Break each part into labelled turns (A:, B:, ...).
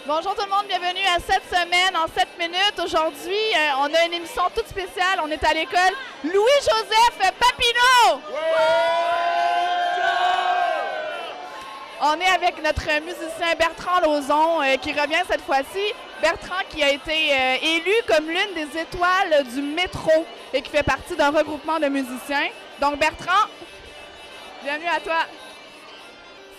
A: Bonjour tout le monde, bienvenue à cette semaine en 7 minutes. Aujourd'hui, on a une émission toute spéciale. On est à l'école Louis-Joseph Papineau. On est avec notre musicien Bertrand Lauzon qui revient cette fois-ci. Bertrand qui a été élu comme l'une des étoiles du métro et qui fait partie d'un regroupement de musiciens. Donc Bertrand, bienvenue à toi.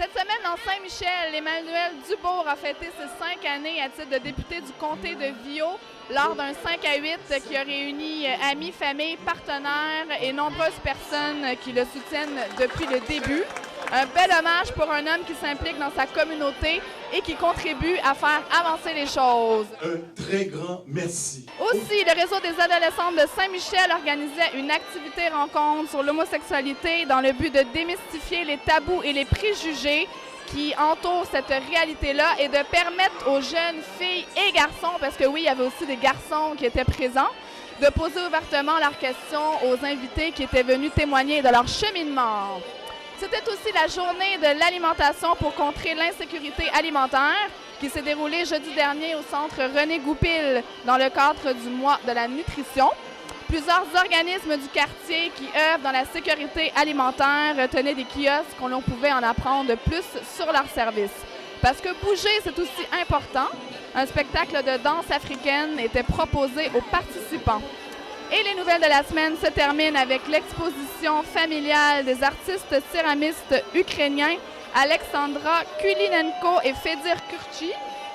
A: Cette semaine, dans Saint-Michel, Emmanuel Dubourg a fêté ses 5 années à titre de député du comté de Viau lors d'un 5 à 8 qui a réuni amis, familles, partenaires et nombreuses personnes qui le soutiennent depuis le début. Un bel hommage pour un homme qui s'implique dans sa communauté et qui contribue à faire avancer les choses.
B: Un très grand merci.
A: Aussi, le réseau des adolescentes de Saint-Michel organisait une activité rencontre sur l'homosexualité dans le but de démystifier les tabous et les préjugés qui entourent cette réalité-là et de permettre aux jeunes filles et garçons, parce que oui, il y avait aussi des garçons qui étaient présents, de poser ouvertement leurs questions aux invités qui étaient venus témoigner de leur cheminement. C'était aussi la journée de l'alimentation pour contrer l'insécurité alimentaire qui s'est déroulée jeudi dernier au centre René Goupil dans le cadre du mois de la nutrition. Plusieurs organismes du quartier qui œuvrent dans la sécurité alimentaire tenaient des kiosques où l'on pouvait en apprendre plus sur leurs services. Parce que bouger, c'est aussi important. Un spectacle de danse africaine était proposé aux participants. Et les nouvelles de la semaine se terminent avec l'exposition familiale des artistes céramistes ukrainiens Alexandra Kulinenko et Fedir Kurchi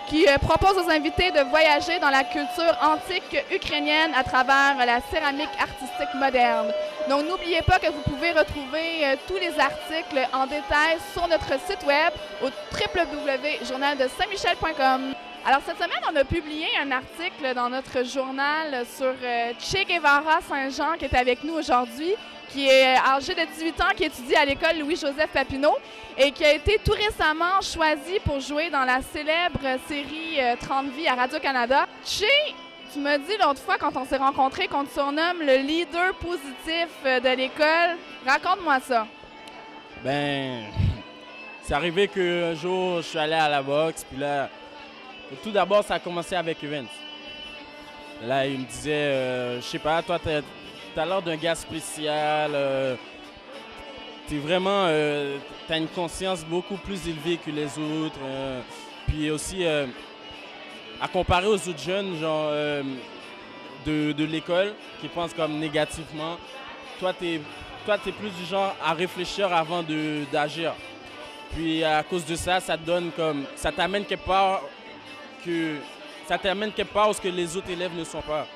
A: qui proposent aux invités de voyager dans la culture antique ukrainienne à travers la céramique artistique moderne. Donc n'oubliez pas que vous pouvez retrouver tous les articles en détail sur notre site web au www.journaldesaintmichel.com. Alors, cette semaine, on a publié un article dans notre journal sur Che Guevara Saint-Jean, qui est avec nous aujourd'hui, qui est âgé de 18 ans, qui étudie à l'école Louis-Joseph Papineau et qui a été tout récemment choisi pour jouer dans la célèbre série 30 vies à Radio-Canada. Che, tu m'as dit l'autre fois, quand on s'est rencontrés, qu'on te surnomme le leader positif de l'école. Raconte-moi ça.
C: Ben, c'est arrivé qu'un jour, je suis allé à la boxe, puis là, tout d'abord, ça a commencé avec Evans. Là, il me disait, je sais pas, toi, t'as l'air d'un gars spécial, t'es vraiment, t'as une conscience beaucoup plus élevée que les autres. Puis aussi, à comparer aux autres jeunes, genre, de l'école, qui pensent comme négativement, toi, t'es plus du genre à réfléchir avant d'agir. Puis à cause de ça, ça te donne comme, ça t'amène quelque part où ce que les autres élèves ne sont pas.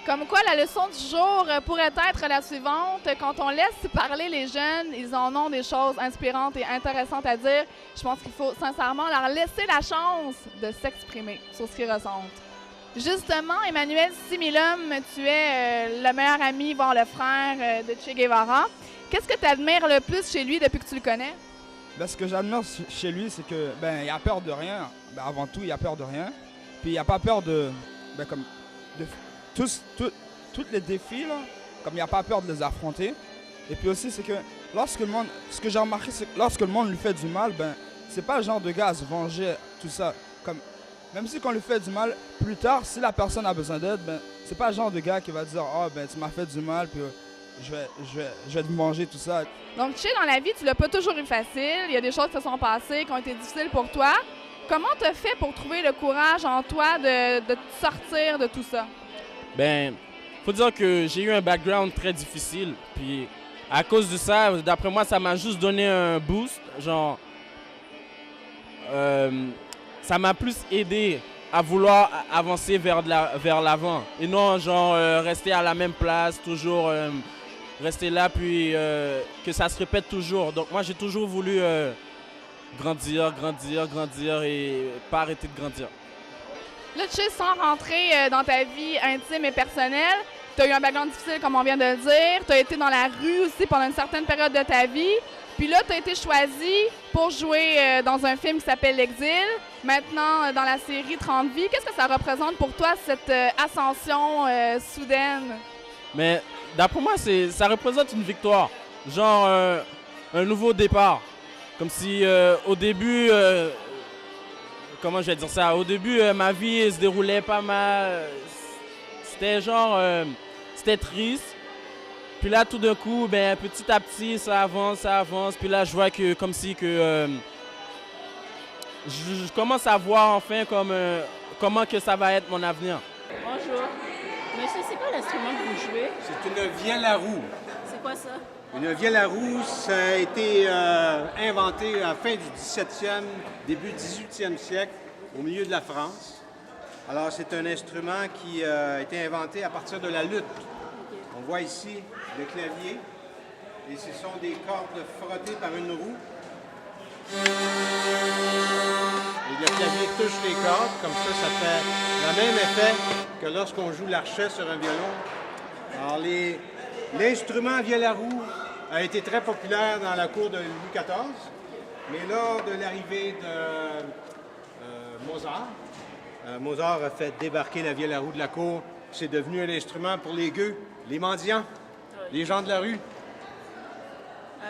A: Comme quoi, la leçon du jour pourrait être la suivante. Quand on laisse parler les jeunes, ils en ont des choses inspirantes et intéressantes à dire. Je pense qu'il faut sincèrement leur laisser la chance de s'exprimer sur ce qu'ils ressentent. Justement, Emmanuel Similum, tu es le meilleur ami, voire le frère de Che Guevara. Qu'est-ce que tu admires le plus chez lui depuis que tu le connais?
D: Ben, ce que j'admire chez lui, c'est que il a peur de rien. Ben, avant tout, il a peur de rien. Puis il n'a pas peur de tous les défis, là, comme il n'a pas peur de les affronter. Et puis aussi, c'est que ce que j'ai remarqué, c'est que lorsque le monde lui fait du mal, ben c'est pas le genre de gars à se venger, tout ça. Comme, même si on lui fait du mal, plus tard, si la personne a besoin d'aide, ben c'est pas le genre de gars qui va dire « Oh, ben tu m'as fait du mal, puis je vais te manger, tout ça. »
A: Donc, tu sais, dans la vie, tu l'as pas toujours eu facile. Il y a des choses qui se sont passées, qui ont été difficiles pour toi. Comment tu as fait pour trouver le courage en toi de te sortir de tout ça?
C: Ben, faut dire que j'ai eu un background très difficile. Puis, à cause de ça, d'après moi, ça m'a juste donné un boost. Genre, ça m'a plus aidé à vouloir avancer vers l'avant. Et non, genre, rester à la même place, toujours rester là, puis que ça se répète toujours. Donc, moi, j'ai toujours voulu grandir et pas arrêter de grandir.
A: Là, tu sais, sans rentrer dans ta vie intime et personnelle, tu as eu un background difficile, comme on vient de le dire. Tu as été dans la rue aussi pendant une certaine période de ta vie. Puis là, tu as été choisi pour jouer dans un film qui s'appelle L'Exil. Maintenant, dans la série 30 vies. Qu'est-ce que ça représente pour toi, cette ascension soudaine?
C: Mais d'après moi, ça représente une victoire. Genre un nouveau départ. Comme si au début, comment je vais dire ça? Au début, ma vie se déroulait pas mal. C'était genre, c'était triste. Puis là, tout d'un coup, ben, petit à petit, ça avance. Puis là, je vois que, comme si que, je commence à voir enfin comment que ça va être mon avenir.
E: Bonjour. Monsieur, c'est quoi l'instrument que vous jouez?
F: C'est une vielle à roue.
E: C'est quoi ça?
F: Une vielle à roue, ça a été inventé à la fin du 17e, début 18e siècle, au milieu de la France. Alors, c'est un instrument qui a été inventé à partir de la lutte. On voit ici le clavier, et ce sont des cordes frottées par une roue. Et le clavier touche les cordes, comme ça fait le même effet que lorsqu'on joue l'archet sur un violon. Alors, l'instrument vielle à roue a été très populaire dans la cour de Louis XIV, mais lors de l'arrivée de Mozart, Mozart a fait débarquer la vielle à roue de la cour. C'est devenu un instrument pour les gueux, les mendiants, les gens de la rue.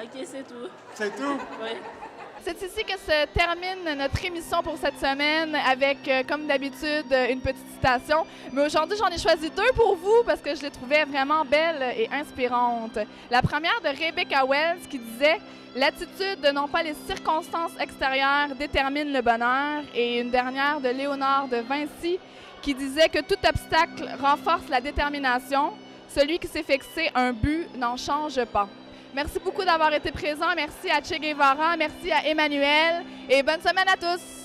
E: Ok, c'est tout.
F: C'est tout?
E: Oui.
A: C'est ici que se termine notre émission pour cette semaine avec, comme d'habitude, une petite citation. Mais aujourd'hui, j'en ai choisi deux pour vous parce que je les trouvais vraiment belles et inspirantes. La première de Rebecca Wells qui disait « L'attitude de non pas les circonstances extérieures détermine le bonheur » et une dernière de Léonard de Vinci qui disait que tout obstacle renforce la détermination. Celui qui s'est fixé un but n'en change pas. Merci beaucoup d'avoir été présent. Merci à Che Guevara, merci à Emmanuel et bonne semaine à tous.